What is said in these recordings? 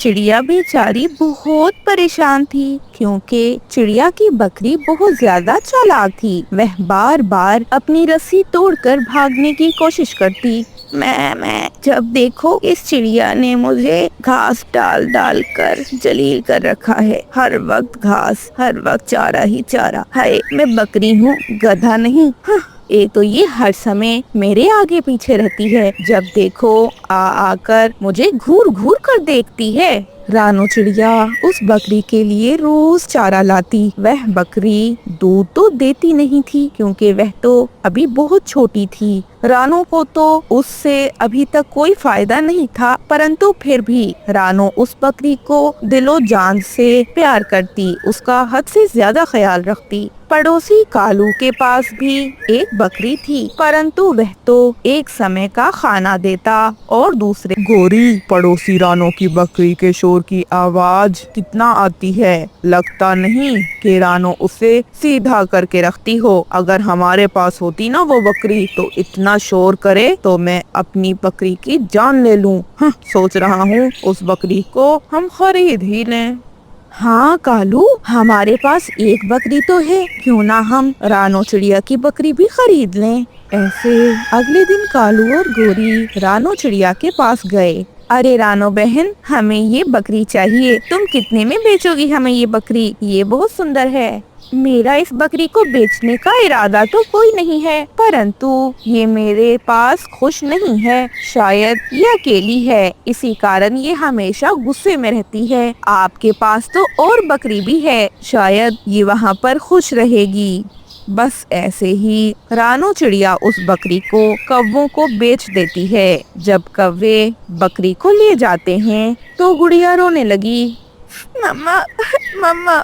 चिड़िया बेचारी बहुत परेशान थी क्योंकि चिड़िया की बकरी बहुत ज्यादा चालाक थी। वह बार बार अपनी रस्सी तोड़कर भागने की कोशिश करती। मैं जब देखो इस चिड़िया ने मुझे घास डाल डाल कर जलील कर रखा है। हर वक्त घास, हर वक्त चारा ही चारा। हाय, मैं बकरी हूँ, गधा नहीं। ये हर समय मेरे आगे पीछे रहती है। जब देखो आकर मुझे घूर घूर कर देखती है। रानो चिड़िया उस बकरी के लिए रोज चारा लाती। वह बकरी दूध तो देती नहीं थी क्योंकि वह तो अभी बहुत छोटी थी। रानो को तो उससे अभी तक कोई फायदा नहीं था, परंतु फिर भी रानो उस बकरी को दिलो जान से प्यार करती, उसका हद से ज्यादा ख्याल रखती। पड़ोसी कालू के पास भी एक बकरी थी, परंतु वह तो एक समय का खाना देता और दूसरे। गोरी, पड़ोसी रानो की बकरी के शोर की आवाज कितना आती है। लगता नहीं कि रानो उसे सीधा करके रखती हो। अगर हमारे पास होती ना वो बकरी तो इतना शोर करे तो मैं अपनी बकरी की जान ले लूं। सोच रहा हूँ उस बकरी को हम खरीद ही लें। हाँ कालू, हमारे पास एक बकरी तो है, क्यों ना हम रानो चिड़िया की बकरी भी खरीद लें। ऐसे अगले दिन कालू और गोरी रानो चिड़िया के पास गए। अरे रानो बहन, हमें ये बकरी चाहिए, तुम कितने में बेचोगी हमें ये बकरी? ये बहुत सुंदर है। मेरा इस बकरी को बेचने का इरादा तो कोई नहीं है, परंतु ये मेरे पास खुश नहीं है। शायद ये अकेली है, इसी कारण ये हमेशा गुस्से में रहती है। आपके पास तो और बकरी भी है, शायद ये वहाँ पर खुश रहेगी। बस ऐसे ही रानो चिड़िया उस बकरी को कौवों को बेच देती है। जब कौवे बकरी को ले जाते हैं तो गुड़िया रोने लगी। मम्मा, मम्मा,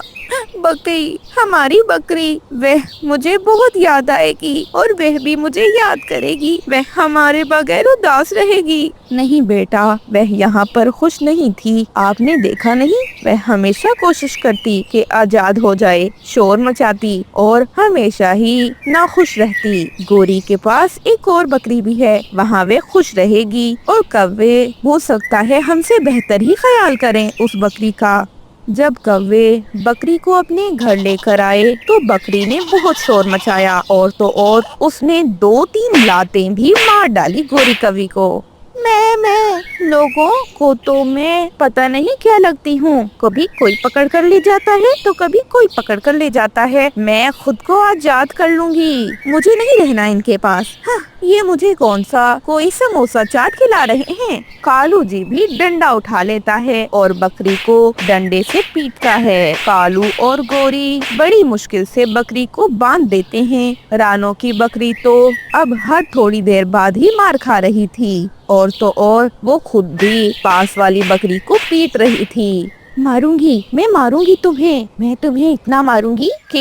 बकरी, हमारी बकरी, वह मुझे बहुत याद आएगी और वह भी मुझे याद करेगी। वह हमारे बगैर उदास रहेगी। नहीं बेटा, वह यहाँ पर खुश नहीं थी। आपने देखा नहीं, वह हमेशा कोशिश करती कि आजाद हो जाए, शोर मचाती और हमेशा ही नाखुश रहती। गोरी के पास एक और बकरी भी है, वहाँ वे खुश रहेगी और कौवे हो सकता है हमसे बेहतर ही ख्याल करें उस बकरी का। जब कौवे बकरी को अपने घर लेकर आए तो बकरी ने बहुत शोर मचाया और तो और उसने 2-3 लातें भी मार डाली गोरी कौवे को। मैं लोगों को तो मैं पता नहीं क्या लगती हूँ, कभी कोई पकड़ कर ले जाता है तो कभी कोई पकड़ कर ले जाता है। मैं खुद को आजाद कर लूंगी, मुझे नहीं रहना इनके पास। ये मुझे कौन सा कोई समोसा चाट खिला रहे हैं। कालू जी भी डंडा उठा लेता है और बकरी को डंडे से पीटता है। कालू और गोरी बड़ी मुश्किल से बकरी को बांध देते हैं। रानो की बकरी तो अब हर थोड़ी देर बाद ही मार खा रही थी और तो और वो खुद भी पास वाली बकरी को पीट रही थी। मैं मारूंगी तुम्हें, मैं तुम्हें इतना मारूंगी कि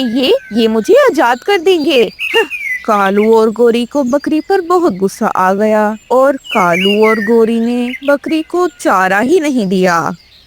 ये मुझे आजाद कर देंगे। कालू और गोरी को बकरी पर बहुत गुस्सा आ गया और कालू और गोरी ने बकरी को चारा ही नहीं दिया।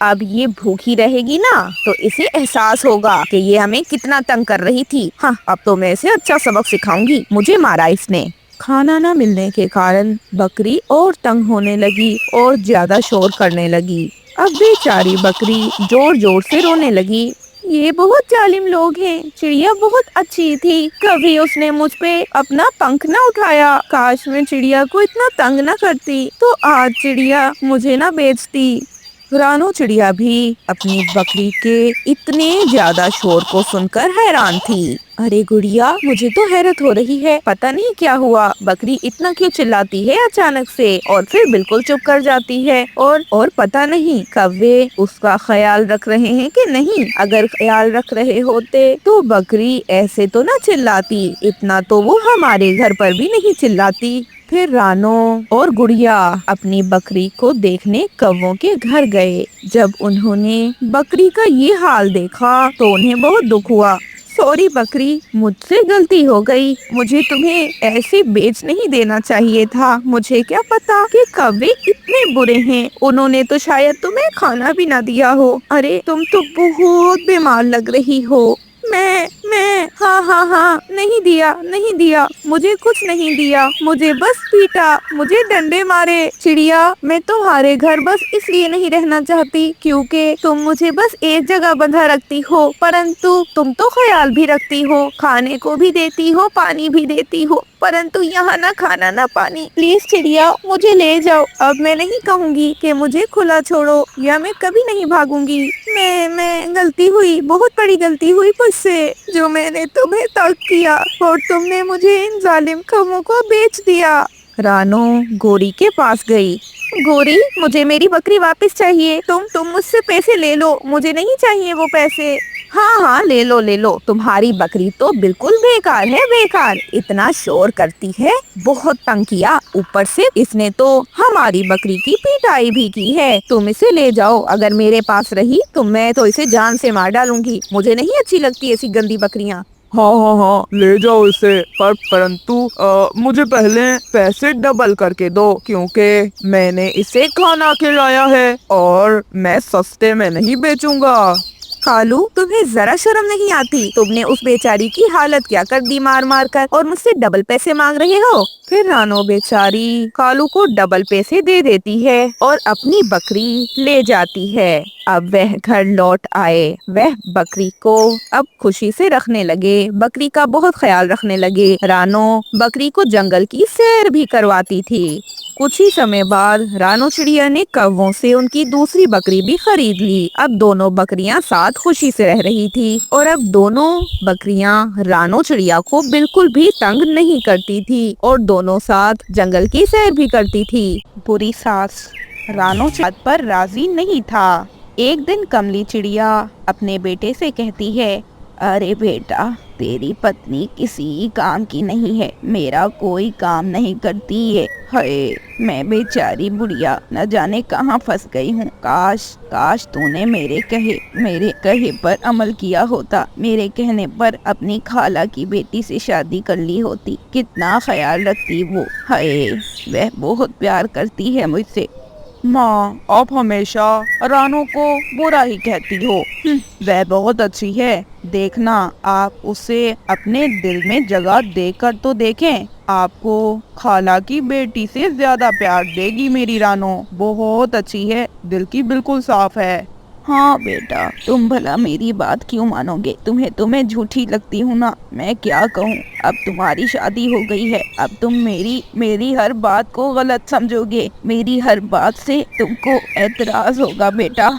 अब ये भूखी रहेगी ना तो इसे एहसास होगा कि ये हमें कितना तंग कर रही थी। अब तो मैं इसे अच्छा सबक सिखाऊंगी, मुझे मारा इसने। खाना न मिलने के कारण बकरी और तंग होने लगी और ज्यादा शोर करने लगी। अब बेचारी बकरी जोर जोर से रोने लगी। ये बहुत जालिम लोग हैं। चिड़िया बहुत अच्छी थी, कभी उसने मुझ पे अपना पंख न उठाया। काश मैं चिड़िया को इतना तंग न करती तो आज चिड़िया मुझे न बेचती। रानो चिड़िया भी अपनी बकरी के इतने ज्यादा शोर को सुनकर हैरान थी। अरे गुड़िया, मुझे तो हैरत हो रही है, पता नहीं क्या हुआ, बकरी इतना क्यों चिल्लाती है अचानक से और फिर बिल्कुल चुप कर जाती है और पता नहीं कौवे उसका ख्याल रख रहे हैं कि नहीं। अगर ख्याल रख रहे होते तो बकरी ऐसे तो ना चिल्लाती, इतना तो वो हमारे घर पर भी नहीं चिल्लाती। फिर रानो और गुड़िया अपनी बकरी को देखने कौवों के घर गए। जब उन्होंने बकरी का ये हाल देखा तो उन्हें बहुत दुख हुआ। सॉरी बकरी, मुझसे गलती हो गई, मुझे तुम्हें ऐसे बेच नहीं देना चाहिए था। मुझे क्या पता कि कौवे इतने बुरे हैं, उन्होंने तो शायद तुम्हें खाना भी ना दिया हो। अरे तुम तो बहुत बीमार लग रही हो, मैं हाँ नहीं दिया मुझे कुछ नहीं दिया, मुझे बस पीटा, मुझे डंडे मारे। चिड़िया, मैं तुम्हारे घर बस इसलिए नहीं रहना चाहती क्योंकि तुम मुझे बस एक जगह बंधा रखती हो, परंतु तुम तो ख्याल भी रखती हो, खाने को भी देती हो, पानी भी देती हो, परंतु यहाँ ना खाना ना पानी। प्लीज चिड़िया, मुझे ले जाओ। अब मैं नहीं कहूँगी कि मुझे खुला छोड़ो या मैं कभी नहीं भागूंगी। मैं गलती हुई, बहुत बड़ी गलती हुई मुझसे, जो मैंने तुम्हें तंग किया और तुमने मुझे इन जालिम कामों को बेच दिया। रानो गोरी के पास गई। गोरी, मुझे मेरी बकरी वापस चाहिए। तुम मुझसे पैसे ले लो, मुझे नहीं चाहिए वो पैसे। हाँ, ले लो, तुम्हारी बकरी तो बिल्कुल बेकार है, बेकार। इतना शोर करती है, बहुत तंग किया, ऊपर से इसने तो हमारी बकरी की पिटाई भी की है। तुम इसे ले जाओ, अगर मेरे पास रही तो मैं तो इसे जान से मार डालूंगी। मुझे नहीं अच्छी लगती ऐसी गंदी बकरियाँ। हाँ, ले जाओ इसे, परंतु मुझे पहले पैसे डबल करके दो, क्योंकि मैंने इसे खाना खिलाया है और मैं सस्ते में नहीं बेचूंगा। कालू, तुम्हें जरा शर्म नहीं आती? तुमने उस बेचारी की हालत क्या कर दी मार मार कर, और मुझसे डबल पैसे मांग रहे हो। फिर रानो बेचारी कालू को डबल पैसे दे देती है और अपनी बकरी ले जाती है। अब वह घर लौट आए, वह बकरी को अब खुशी से रखने लगे, बकरी का बहुत ख्याल रखने लगे। रानो बकरी को जंगल की सैर भी करवाती थी। कुछ ही समय बाद रानो चिड़िया ने कौवों से उनकी दूसरी बकरी भी खरीद ली। अब दोनों बकरियां साथ खुशी से रह रही थी और अब दोनों बकरियां रानो चिड़िया को बिल्कुल भी तंग नहीं करती थी और दोनों साथ जंगल की सैर भी करती थी। बुरी सास रानो चिड़िया पर राजी नहीं था। एक दिन कमली चिड़िया अपने बेटे से कहती है, अरे बेटा, तेरी पत्नी किसी काम की नहीं है, मेरा कोई काम नहीं करती है। हाय, मैं बेचारी बुढ़िया न जाने कहाँ फंस गई हूँ। काश तूने मेरे कहे पर अमल किया होता, मेरे कहने पर अपनी खाला की बेटी से शादी कर ली होती। कितना ख्याल रखती वो। हाय, वह बहुत प्यार करती है मुझसे। माँ, आप हमेशा रानो को बुरा ही कहती हो। वह बहुत अच्छी है, देखना आप उसे अपने दिल में जगह देकर तो देखें, आपको खाला की बेटी से ज्यादा प्यार देगी। मेरी रानो बहुत अच्छी है, दिल की बिल्कुल साफ है। हाँ बेटा, तुम भला मेरी बात क्यों मानोगे? तुम्हें झूठी लगती हूँ ना, मैं क्या कहूँ। अब तुम्हारी शादी हो गई है, अब तुम मेरी हर बात को गलत समझोगे, मेरी हर बात से तुमको एतराज होगा बेटा।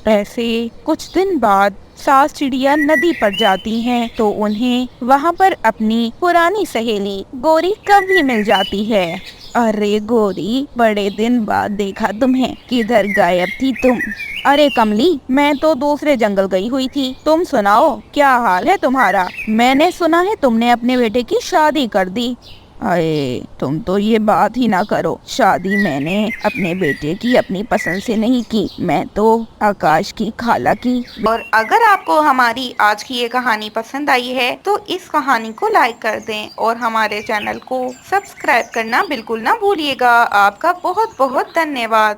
ऐसे कुछ दिन बाद सास चिड़िया नदी पर जाती हैं तो उन्हें वहाँ पर अपनी पुरानी सहेली गोरी कभी मिल जाती है। अरे गोरी, बड़े दिन बाद देखा तुम्हें, किधर गायब थी तुम? अरे कमली, मैं तो दूसरे जंगल गई हुई थी, तुम सुनाओ क्या हाल है तुम्हारा? मैंने सुना है तुमने अपने बेटे की शादी कर दी। अरे तुम तो ये बात ही ना करो, शादी मैंने अपने बेटे की अपनी पसंद से नहीं की, मैं तो आकाश की खाला की। और अगर आपको हमारी आज की ये कहानी पसंद आई है तो इस कहानी को लाइक कर दें और हमारे चैनल को सब्सक्राइब करना बिल्कुल ना भूलिएगा। आपका बहुत बहुत धन्यवाद।